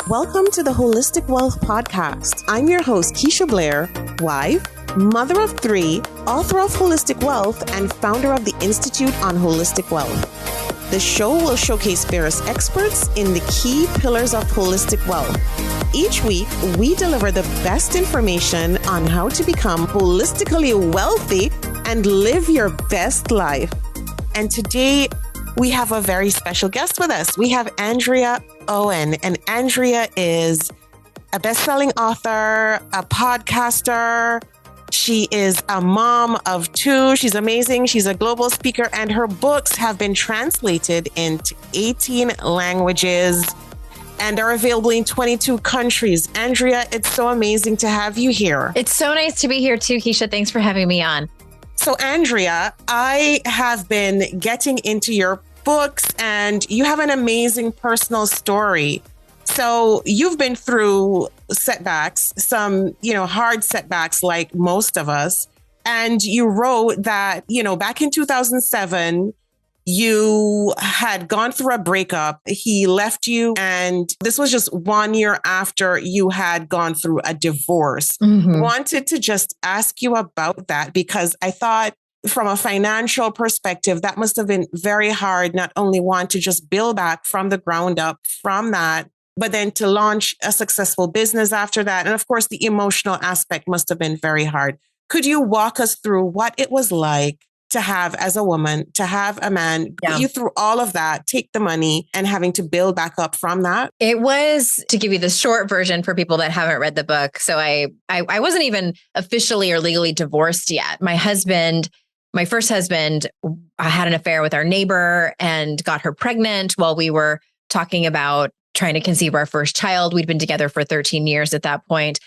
Welcome to the Holistic Wealth Podcast. I'm your host, Keisha Blair, wife, mother of 3, author of Holistic Wealth, and founder of the Institute on Holistic Wealth. The show will showcase various experts in the key pillars of holistic wealth. Each week, we deliver the best information on how to become holistically wealthy and live your best life. And today, we have a very special guest with us. We have Andrea Owen, and Andrea is a best-selling author, a podcaster. She is a mom of 2. She's amazing. She's a global speaker, and her books have been translated into 18 languages and are available in 22 countries. Andrea, it's so amazing to have you here. It's so nice to be here too, Keisha. Thanks for having me on. So, Andrea, I have been getting into your books, and you have an amazing personal story. So you've been through setbacks, some, hard setbacks like most of us. And you wrote that, back in 2007, you had gone through a breakup. He left you. And this was just 1 year after you had gone through a divorce. Mm-hmm. Wanted to just ask you about that because I thought, from a financial perspective, that must have been very hard, not only want to just build back from the ground up from that, but then to launch a successful business after that. And of course, the emotional aspect must have been very hard. Could you walk us through what it was like to have, as a woman, to have a man put you through all of that, take the money, and having to build back up from that? It was, to give you the short version for people that haven't read the book. So I wasn't even officially or legally divorced yet. My first husband had an affair with our neighbor and got her pregnant while we were talking about trying to conceive our first child. We'd been together for 13 years at that point.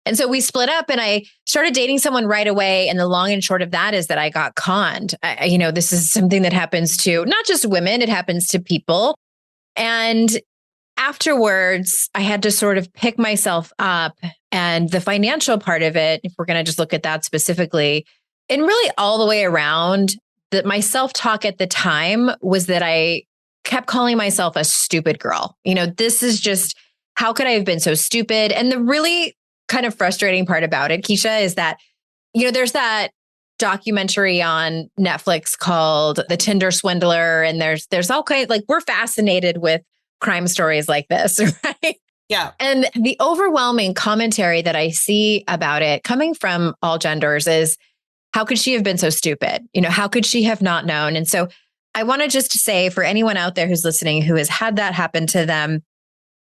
And so we split up and I started dating someone right away. And the long and short of that is that I got conned. This is something that happens to not just women, it happens to people. And afterwards, I had to sort of pick myself up, and the financial part of it, if we're going to just look at that specifically, and really all the way around, that my self-talk at the time was that I kept calling myself a stupid girl. This is just, how could I have been so stupid? And the really kind of frustrating part about it, Keisha, is that, there's that documentary on Netflix called The Tinder Swindler. And there's all kinds, we're fascinated with crime stories like this, right? Yeah. And the overwhelming commentary that I see about it coming from all genders is, how could she have been so stupid? How could she have not known? And so I want to just say, for anyone out there who's listening who has had that happen to them,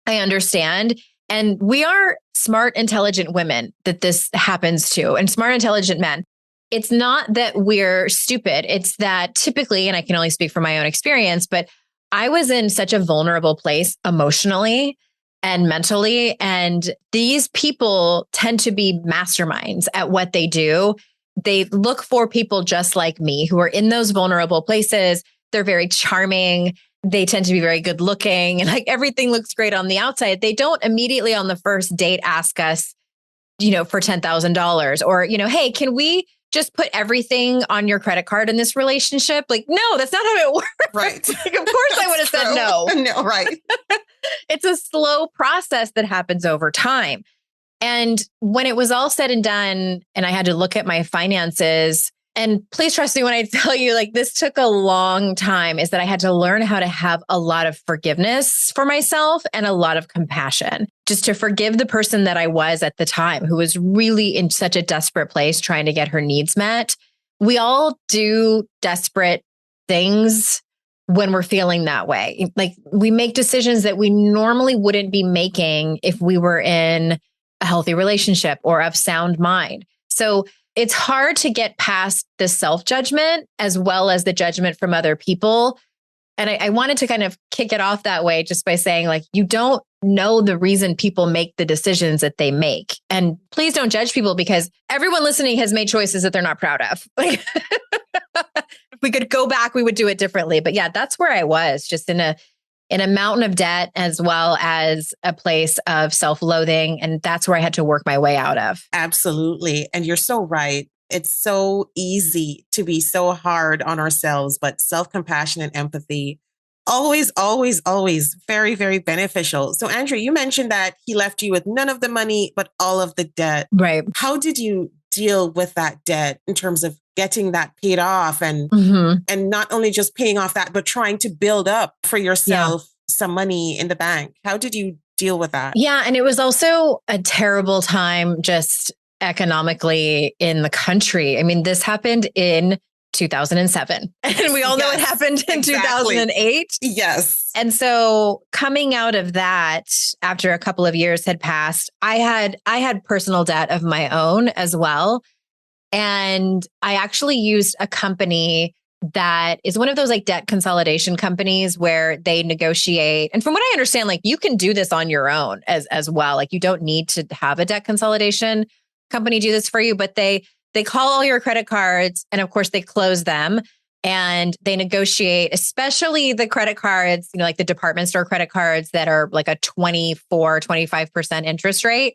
I understand. And we are smart, intelligent women that this happens to, and smart, intelligent men. It's not that we're stupid. It's that typically, and I can only speak from my own experience, but I was in such a vulnerable place emotionally and mentally. And these people tend to be masterminds at what they do. They look for people just like me who are in those vulnerable places. They're very charming. They tend to be very good looking, and everything looks great on the outside. They don't immediately on the first date ask us, for $10,000 or, hey, can we just put everything on your credit card in this relationship? No, that's not how it works. Right. Of course I would have said no. No, right. It's a slow process that happens over time. And when it was all said and done, and I had to look at my finances, and please trust me when I tell you, this took a long time, is that I had to learn how to have a lot of forgiveness for myself and a lot of compassion, just to forgive the person that I was at the time, who was really in such a desperate place trying to get her needs met. We all do desperate things when we're feeling that way. We make decisions that we normally wouldn't be making if we were in a healthy relationship or of sound mind. So it's hard to get past the self-judgment as well as the judgment from other people. And I wanted to kind of kick it off that way just by saying, you don't know the reason people make the decisions that they make. And please don't judge people, because everyone listening has made choices that they're not proud of. If we could go back, we would do it differently. But yeah, that's where I was, just in a mountain of debt, as well as a place of self-loathing. And that's where I had to work my way out of. Absolutely. And you're so right. It's so easy to be so hard on ourselves, but self-compassion and empathy Always, always, always very, very beneficial. So, Andrea, you mentioned that he left you with none of the money, but all of the debt. Right. How did you deal with that debt in terms of getting that paid off and not only just paying off that, but trying to build up for yourself some money in the bank? How did you deal with that? Yeah. And it was also a terrible time just economically in the country. I mean, this happened in 2007. And we all know it happened in 2008. Yes. And so coming out of that, after a couple of years had passed, I had personal debt of my own as well. And I actually used a company that is one of those like debt consolidation companies where they negotiate. And from what I understand, like you can do this on your own as well. Like you don't need to have a debt consolidation company do this for you, but they call all your credit cards and of course they close them and they negotiate, especially the credit cards, like the department store credit cards that are like a 25% interest rate.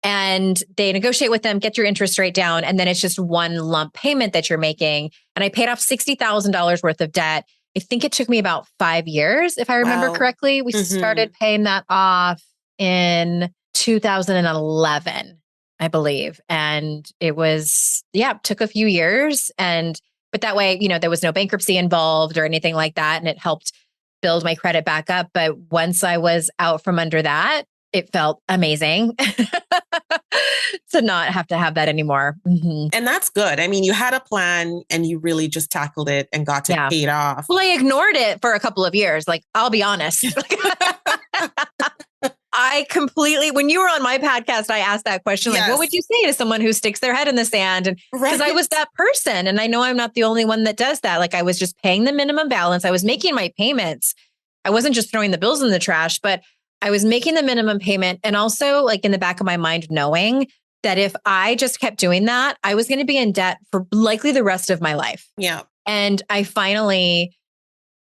And they negotiate with them, get your interest rate down. And then it's just one lump payment that you're making. And I paid off $60,000 worth of debt. I think it took me about 5 years, if I remember correctly. We started paying that off in 2011, I believe. And it was, took a few years. But that way, there was no bankruptcy involved or anything like that. And it helped build my credit back up. But once I was out from under that, it felt amazing to not have to have that anymore. Mm-hmm. And that's good. I mean, you had a plan and you really just tackled it and got it paid off. Well, I ignored it for a couple of years. Like, I'll be honest. I completely, when you were on my podcast, I asked that question, like, what would you say to someone who sticks their head in the sand? And because I was that person. And I know I'm not the only one that does that. Like I was just paying the minimum balance. I was making my payments. I wasn't just throwing the bills in the trash, but I was making the minimum payment. And also like in the back of my mind, knowing that if I just kept doing that, I was going to be in debt for likely the rest of my life. Yeah. And I finally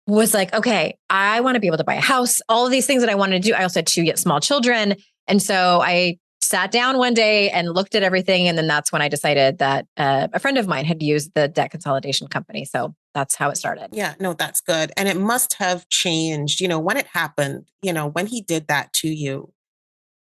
was like, okay, I want to be able to buy a house, all of these things that I wanted to do. I also had 2 small children. And so I sat down one day and looked at everything. And then that's when I decided that a friend of mine had used the debt consolidation company. So that's how it started. Yeah, no, that's good. And it must have changed, when it happened, when he did that to you,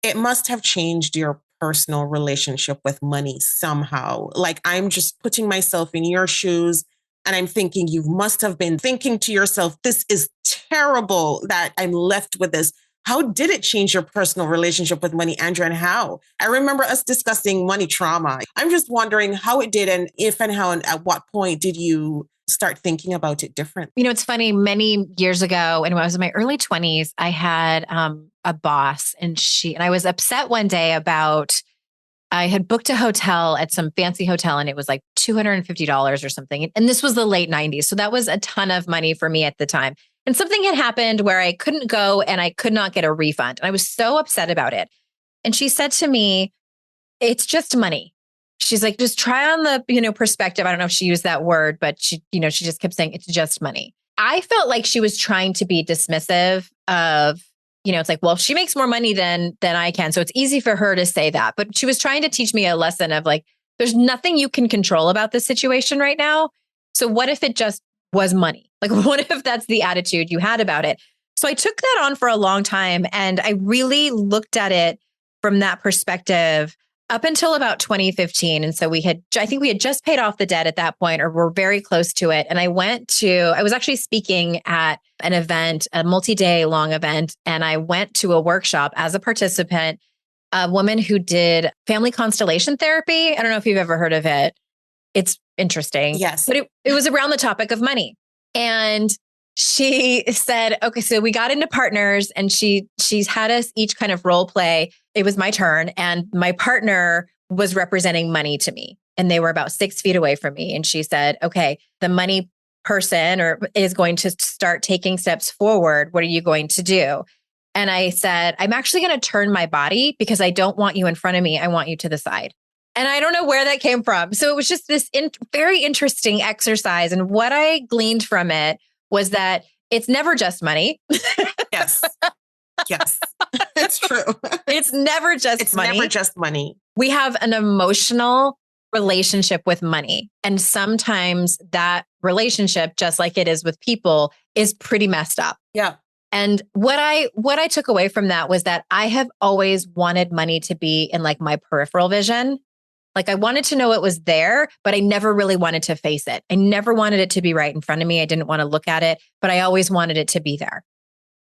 it must have changed your personal relationship with money somehow. Like I'm just putting myself in your shoes and I'm thinking you must have been thinking to yourself, this is terrible that I'm left with this. How did it change your personal relationship with money, Andrea, and how? I remember us discussing money trauma. I'm just wondering how it did and if and how and at what point did you start thinking about it different? It's funny. Many years ago, when I was in my early 20s, I had a boss and I was upset one day about, I had booked a hotel at some fancy hotel and it was like $250 or something. And this was the late 90s. So that was a ton of money for me at the time. And something had happened where I couldn't go and I could not get a refund. And I was so upset about it. And she said to me, it's just money. She's like, just try on the, perspective. I don't know if she used that word, but she just kept saying it's just money. I felt like she was trying to be dismissive of, it's like, well, she makes more money than I can. So it's easy for her to say that. But she was trying to teach me a lesson of like, there's nothing you can control about this situation right now. So what if it just was money? Like, what if that's the attitude you had about it? So I took that on for a long time. And I really looked at it from that perspective up until about 2015. And so I think we had just paid off the debt at that point, or we're very close to it. And I was actually speaking at an event, a multi-day long event. And I went to a workshop as a participant, a woman who did family constellation therapy. I don't know if you've ever heard of it. It's interesting. Yes. But it was around the topic of money. And she said, okay, so we got into partners and she's had us each kind of role play. It was my turn and my partner was representing money to me and they were about 6 feet away from me. And she said, okay, the money person is going to start taking steps forward. What are you going to do? And I said, I'm actually going to turn my body because I don't want you in front of me. I want you to the side. And I don't know where that came from. So it was just this very interesting exercise. And what I gleaned from it was that it's never just money. Yes. Yes. It's true. It's never just money. It's never just money. We have an emotional relationship with money. And sometimes that relationship, just like it is with people, is pretty messed up. Yeah. And what I took away from that was that I have always wanted money to be in like my peripheral vision. Like I wanted to know it was there, but I never really wanted to face it. I never wanted it to be right in front of me. I didn't want to look at it, but I always wanted it to be there,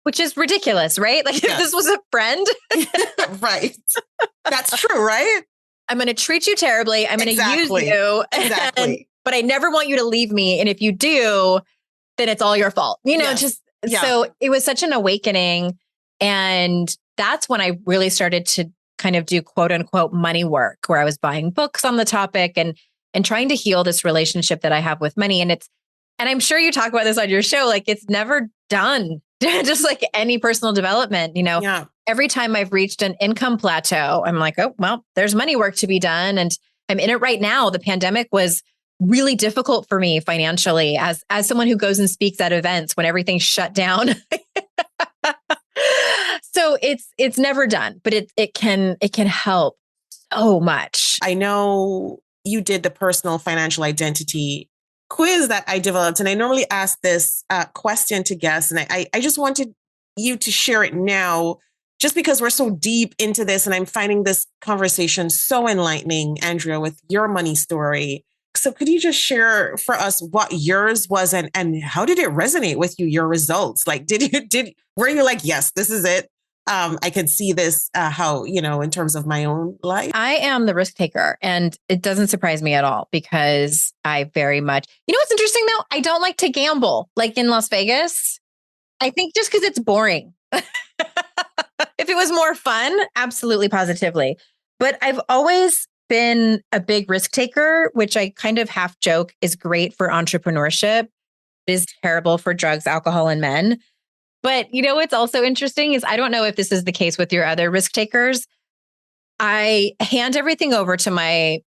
which is ridiculous, right? Like if this was a friend. Right. That's true, right? I'm going to treat you terribly. I'm going to use you. Exactly. But I never want you to leave me. And if you do, then it's all your fault. So it was such an awakening. And that's when I really started to kind of do quote unquote money work, where I was buying books on the topic and trying to heal this relationship that I have with money. And I'm sure you talk about this on your show, like it's never done. Just like any personal development, every time I've reached an income plateau, I'm like, oh, well, there's money work to be done. And I'm in it right now. The pandemic was really difficult for me financially as someone who goes and speaks at events when everything's shut down. So it's never done, but it can help so much. I know you did the personal financial identity quiz that I developed, and I normally ask this question to guests, and I just wanted you to share it now, just because we're so deep into this, and I'm finding this conversation so enlightening, Andrea, with your money story. So could you just share for us what yours was and how did it resonate with you, your results? Like, were you like, yes, this is it? I could see this, in terms of my own life. I am the risk taker, and it doesn't surprise me at all because I very much, what's interesting though? I don't like to gamble like in Las Vegas. I think just because it's boring. If it was more fun, absolutely, positively. But I've always been a big risk taker, which I kind of half joke is great for entrepreneurship. It is terrible for drugs, alcohol, and men. But what's also interesting is I don't know if this is the case with your other risk takers. I hand everything over to my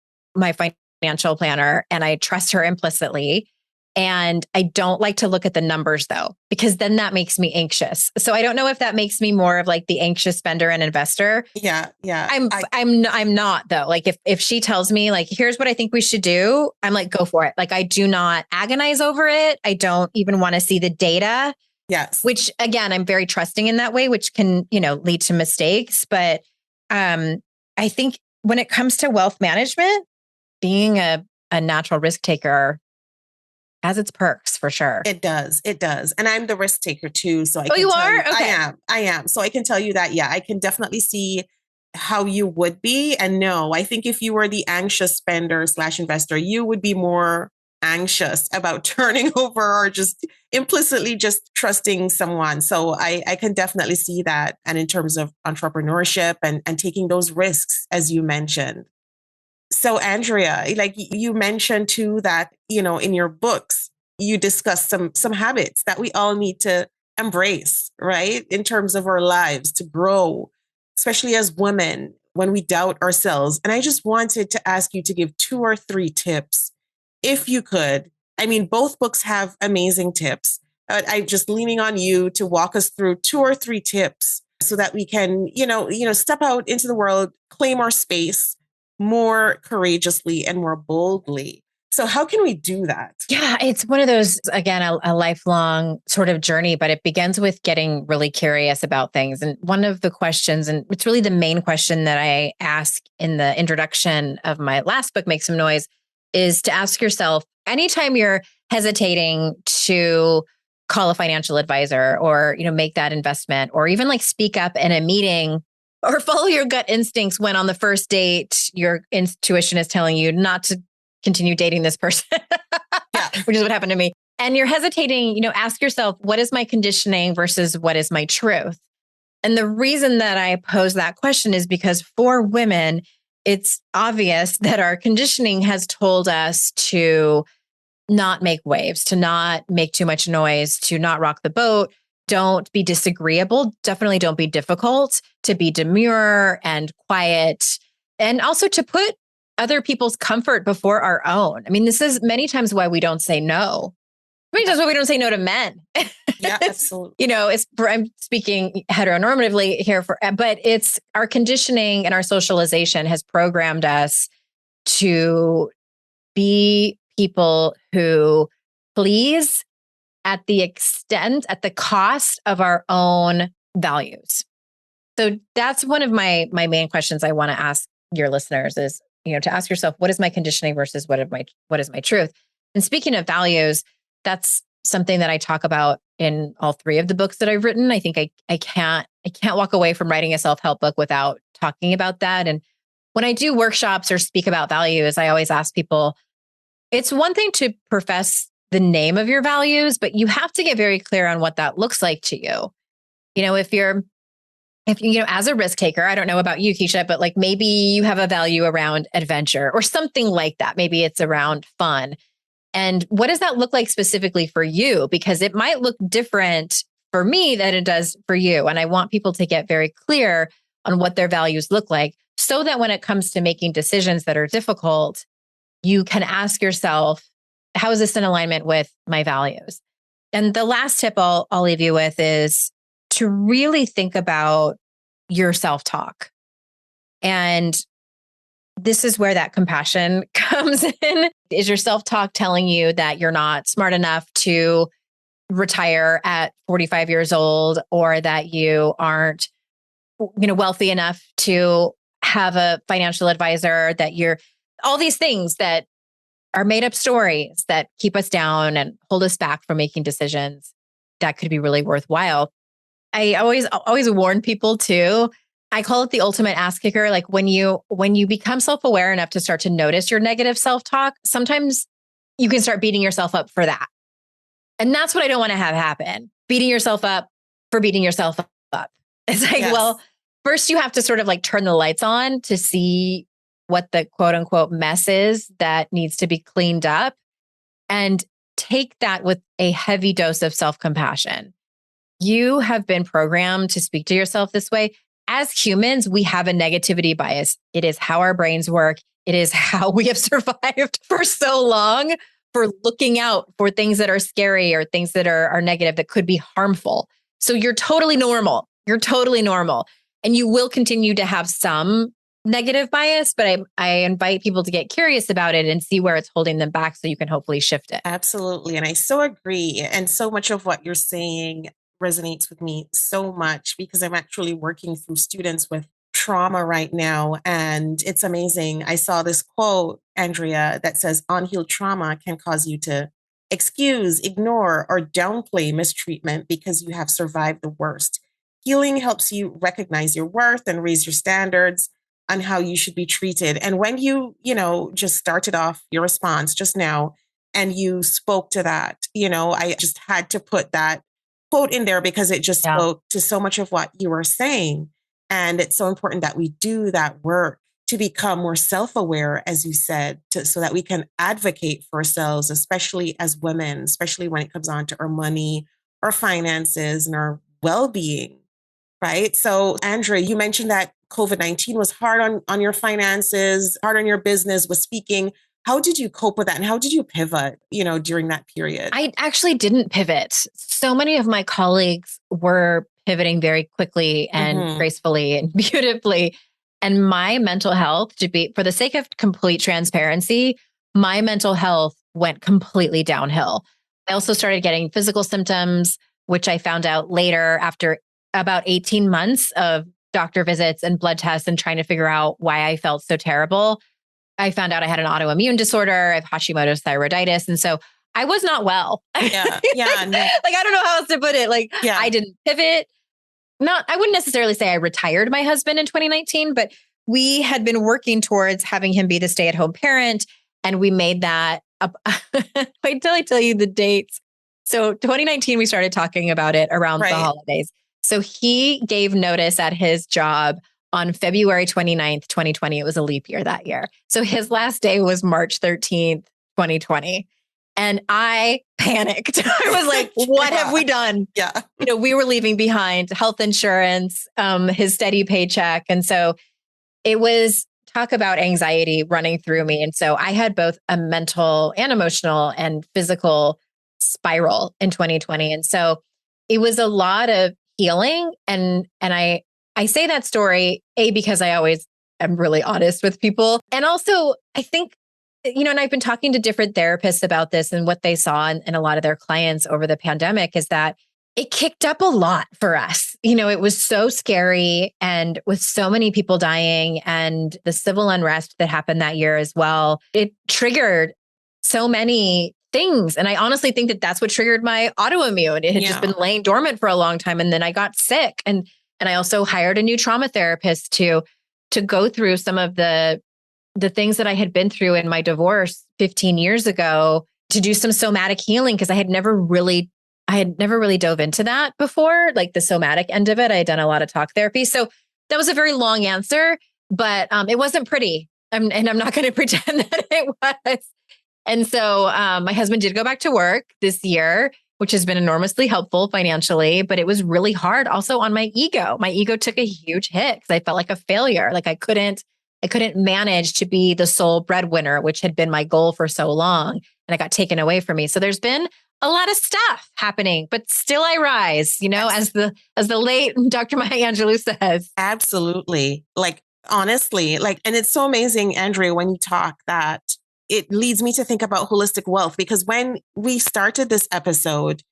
financial planner and I trust her implicitly. And I don't like to look at the numbers though, because then that makes me anxious. So I don't know if that makes me more of like the anxious spender and investor. Yeah. I'm not though. Like if she tells me like, here's what I think we should do, I'm like, go for it. Like I do not agonize over it. I don't even want to see the data. Yes. Which again, I'm very trusting in that way, which can, lead to mistakes. But I think when it comes to wealth management, being a natural risk taker has its perks for sure. It does. And I'm the risk taker too. So you are? Okay. I am. So I can tell you that, I can definitely see how you would be. And no, I think if you were the anxious spender / investor, you would be more anxious about turning over or just implicitly just trusting someone. So I can definitely see that. And in terms of entrepreneurship and taking those risks, as you mentioned. So Andrea, like you mentioned too, that, in your books, you discuss some habits that we all need to embrace, right? In terms of our lives to grow, especially as women, when we doubt ourselves. And I just wanted to ask you to give 2 or 3 tips, if you could. I mean, both books have amazing tips. I'm just leaning on you to walk us through 2 or 3 tips so that we can, step out into the world, claim our space more courageously and more boldly. So how can we do that? Yeah, it's one of those, again, a lifelong sort of journey, but it begins with getting really curious about things. And one of the questions, and it's really the main question that I ask in the introduction of my last book, Make Some Noise, is to ask yourself, anytime you're hesitating to call a financial advisor or, make that investment, or even like speak up in a meeting or follow your gut instincts when on the first date, your intuition is telling you not to continue dating this person, which is what happened to me. And you're hesitating, ask yourself, what is my conditioning versus what is my truth? And the reason that I pose that question is because for women, it's obvious that our conditioning has told us to not make waves, to not make too much noise, to not rock the boat. Don't be disagreeable. Definitely don't be difficult, to be demure and quiet, and also to put other people's comfort before our own. I mean, this is many times why we don't say no. Many times why we don't say no to men. Yeah, absolutely. I'm speaking heteronormatively here, but it's our conditioning and our socialization has programmed us to be people who please at the cost of our own values. So that's one of my main questions I want to ask your listeners is, to ask yourself, what is my conditioning versus what is my truth? And speaking of values, that's something that I talk about in all three of the books that I've written. I think I can't walk away from writing a self-help book without talking about that. And when I do workshops or speak about values, I always ask people, it's one thing to profess the name of your values, but you have to get very clear on what that looks like to you. If as a risk taker, I don't know about you, Keisha, but like maybe you have a value around adventure or something like that. Maybe it's around fun. And what does that look like specifically for you? Because it might look different for me than it does for you. And I want people to get very clear on what their values look like so that when it comes to making decisions that are difficult, you can ask yourself, how is this in alignment with my values? And the last tip I'll leave you with is to really think about your self-talk. And this is where that compassion comes in. Is your self-talk telling you that you're not smart enough to retire at 45 years old, or that you aren't, wealthy enough to have a financial advisor, that you're all these things that are made up stories that keep us down and hold us back from making decisions that could be really worthwhile. I always warn people too. I call it the ultimate ass kicker. Like when you become self-aware enough to start to notice your negative self-talk, sometimes you can start beating yourself up for that. And that's what I don't want to have happen. Beating yourself up for beating yourself up. It's like, well, first you have to sort of like turn the lights on to see what the quote unquote mess is that needs to be cleaned up, and take that with a heavy dose of self-compassion. You have been programmed to speak to yourself this way. As humans, we have a negativity bias. It is how our brains work. It is how we have survived for so long, for looking out for things that are scary or things that are negative that could be harmful. So you're totally normal. You're totally normal. And you will continue to have some negative bias, but I invite people to get curious about it and see where it's holding them back so you can hopefully shift it. Absolutely. And I so agree. And so much of what you're saying resonates with me so much, because I'm actually working through students with trauma right now. And it's amazing. I saw this quote, Andrea, that says unhealed trauma can cause you to excuse, ignore, or downplay mistreatment because you have survived the worst. Healing helps you recognize your worth and raise your standards on how you should be treated. And when you just started off your response just now and you spoke to that, I just had to put that quote in there because it just spoke to so much of what you were saying. And it's so important that we do that work to become more self-aware, as you said, so that we can advocate for ourselves, especially as women, especially when it comes on to our money, our finances, and our well-being, right? So, Andrea, you mentioned that COVID-19 was hard on your finances, hard on your business, with speaking. How did you cope with that? And how did you pivot, during that period? I actually didn't pivot. So many of my colleagues were pivoting very quickly and gracefully and beautifully. And my mental health, for the sake of complete transparency, my mental health went completely downhill. I also started getting physical symptoms, which I found out later after about 18 months of doctor visits and blood tests and trying to figure out why I felt so terrible. I found out I had an autoimmune disorder. I have Hashimoto's thyroiditis. And so I was not well. Yeah. Yeah. No. Like, I don't know how else to put it. Like, I didn't pivot. I wouldn't necessarily say I retired my husband in 2019, but we had been working towards having him be the stay-at-home parent. And we made that up. Wait till I tell you the dates. So 2019, we started talking about it around the holidays. So he gave notice at his job on February 29th, 2020. It was a leap year that year. So his last day was March 13th, 2020. And I panicked. I was like, what have we done? Yeah. We were leaving behind health insurance, his steady paycheck. And so it was, talk about anxiety running through me. And so I had both a mental and emotional and physical spiral in 2020. And so it was a lot of healing. And I say that story, because I always am really honest with people. And also, I think and I've been talking to different therapists about this, and what they saw in a lot of their clients over the pandemic is that it kicked up a lot for us. It was so scary, and with so many people dying and the civil unrest that happened that year as well, it triggered so many things. And I honestly think that that's what triggered my autoimmune. It had just been laying dormant for a long time. And then I got sick. And I also hired a new trauma therapist to go through some of the things that I had been through in my divorce 15 years ago, to do some somatic healing, because I had never really dove into that before, like the somatic end of it. I had done a lot of talk therapy. So that was a very long answer, but it wasn't pretty. And I'm not going to pretend that it was. And so my husband did go back to work this year, which has been enormously helpful financially, but it was really hard also on my ego. My ego took a huge hit because I felt like a failure. Like I couldn't manage to be the sole breadwinner, which had been my goal for so long. And it got taken away from me. So there's been a lot of stuff happening, but still I rise, as the late Dr. Maya Angelou says. Absolutely. Like, honestly, and it's so amazing, Andrea, when you talk that it leads me to think about holistic wealth, because when we started this episode,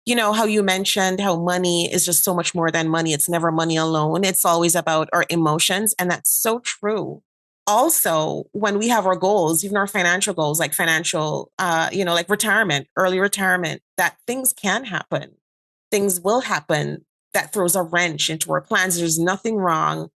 how you mentioned how money is just so much more than money. It's never money alone. It's always about our emotions. And that's so true. Also, when we have our goals, even our financial goals, like financial, like retirement, early retirement, that things can happen. Things will happen that throws a wrench into our plans. There's nothing wrong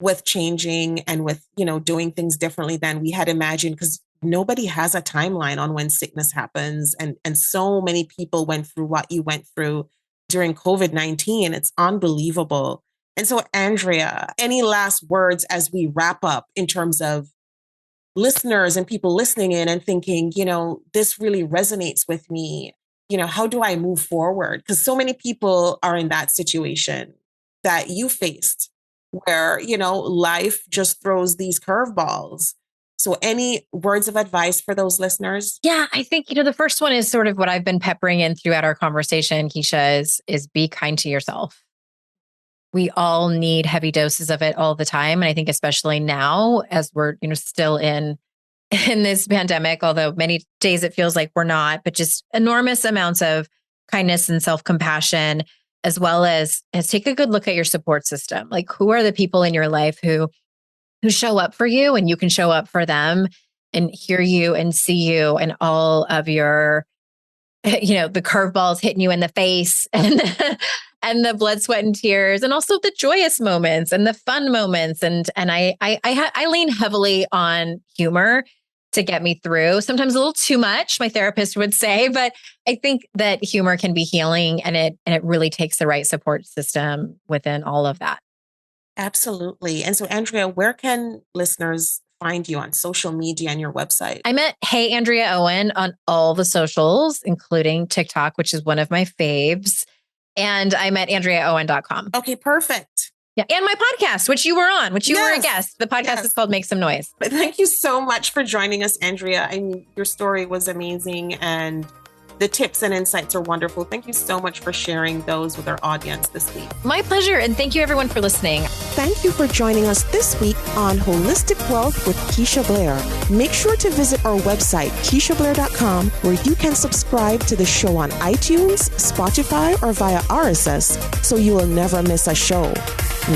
with changing and with, doing things differently than we had imagined, because nobody has a timeline on when sickness happens. And so many people went through what you went through during COVID-19. It's unbelievable. And so, Andrea, any last words as we wrap up in terms of listeners and people listening in and thinking, this really resonates with me. How do I move forward? Because so many people are in that situation that you faced where, life just throws these curveballs. So any words of advice for those listeners? Yeah, I think, the first one is sort of what I've been peppering in throughout our conversation, Keisha, is be kind to yourself. We all need heavy doses of it all the time. And I think especially now, as we're, still in this pandemic, although many days it feels like we're not, but just enormous amounts of kindness and self-compassion, as well as take a good look at your support system. Like, who are the people in your life who show up for you, and you can show up for them and hear you and see you and all of your, the curveballs hitting you in the face and and the blood, sweat, and tears, and also the joyous moments and the fun moments. And I lean heavily on humor to get me through. Sometimes a little too much, my therapist would say, but I think that humor can be healing, and it really takes the right support system within all of that. Absolutely. And so, Andrea, where can listeners find you on social media and your website? I'm at Hey Andrea Owen on all the socials, including TikTok, which is one of my faves. And I'm at AndreaOwen.com. Okay, perfect. Yeah. And my podcast, which you were on, which you were a guest. The podcast is called Make Some Noise. But thank you so much for joining us, Andrea. I mean, your story was amazing, and the tips and insights are wonderful. Thank you so much for sharing those with our audience this week. My pleasure. And thank you everyone for listening. Thank you for joining us this week on Holistic Wealth with Keisha Blair. Make sure to visit our website, KeishaBlair.com, where you can subscribe to the show on iTunes, Spotify, or via RSS, so you will never miss a show.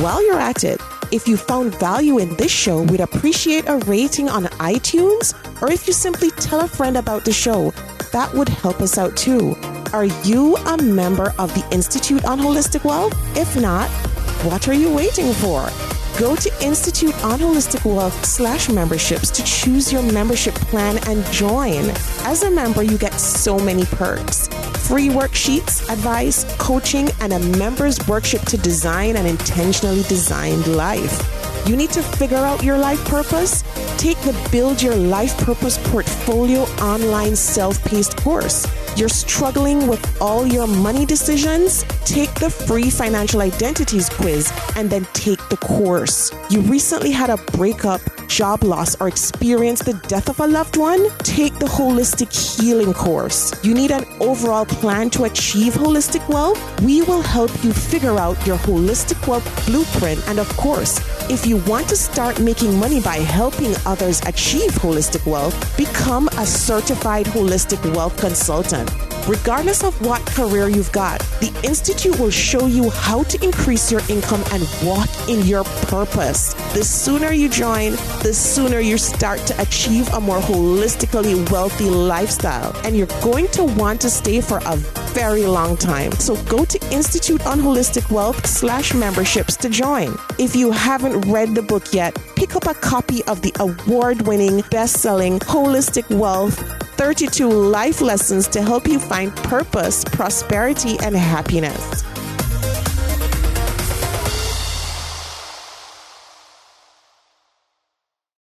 While you're at it, if you found value in this show, we'd appreciate a rating on iTunes, or if you simply tell a friend about the show. That would help us out too. Are you a member of the Institute on Holistic Wealth? If not, what are you waiting for? Go to Institute on Holistic Wealth /memberships to choose your membership plan and join. As a member, you get so many perks. Free worksheets, advice, coaching, and a member's workshop to design an intentionally designed life. You need to figure out your life purpose? Take the Build Your Life Purpose Portfolio online self-paced course. You're struggling with all your money decisions? Take the free financial identities quiz and then take the course. You recently had a breakup, job loss or experienced the death of a loved one? Take the Holistic Healing course. You need an overall plan to achieve holistic wealth? We will help you figure out your holistic wealth blueprint. And of course, if you want to start making money by helping others achieve holistic wealth, become a certified holistic wealth consultant. Regardless of what career you've got, the Institute will show you how to increase your income and walk in your purpose. The sooner you join, the sooner you start to achieve a more holistically wealthy lifestyle. And you're going to want to stay for a very long time. So go to instituteonholisticwealth.com/memberships to join. If you haven't read the book yet, pick up a copy of the award-winning, best-selling Holistic Wealth 32 Life Lessons to help you find purpose, prosperity, and happiness.